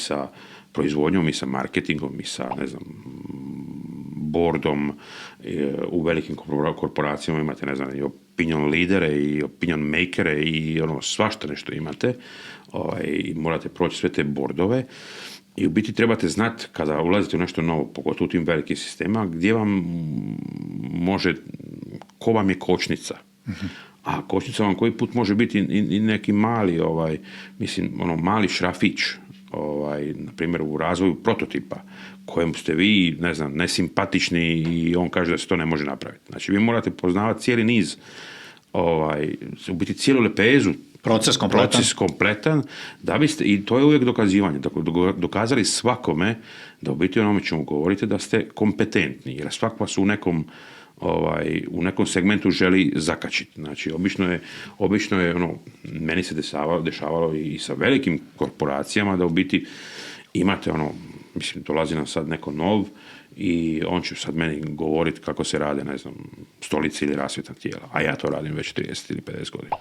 sa proizvodnjom i sa marketingom i sa, ne znam, boardom. U velikim korporacijama imate, ne znam, i opinion lidere i opinion makere i svašta nešto imate. I morate proći sve te boardove. I u biti trebate znati kada ulazite u nešto novo, pogotovo u tim velikim sistema, gdje vam može, ko vam je kočnica. A kočnica vam koji put može biti i neki mali, mali šrafić, na primjer u razvoju prototipa, kojem ste vi, ne znam, nesimpatični i on kaže da se to ne može napraviti. Znači, vi morate poznavati cijeli niz, u biti cijelu lepezu, proces kompletan, da biste, i to je uvijek dokazivanje, dokazali svakome da u biti onome čemu govorite da ste kompetentni, jer svak vas u nekom segmentu želi zakačiti. Znači, obično je meni se dešavalo i sa velikim korporacijama da u biti imate dolazi nam sad neko nov i on će sad meni govoriti kako se rade, ne znam, stolice ili rasvjetna tijela, a ja to radim već 30 ili 50 godina.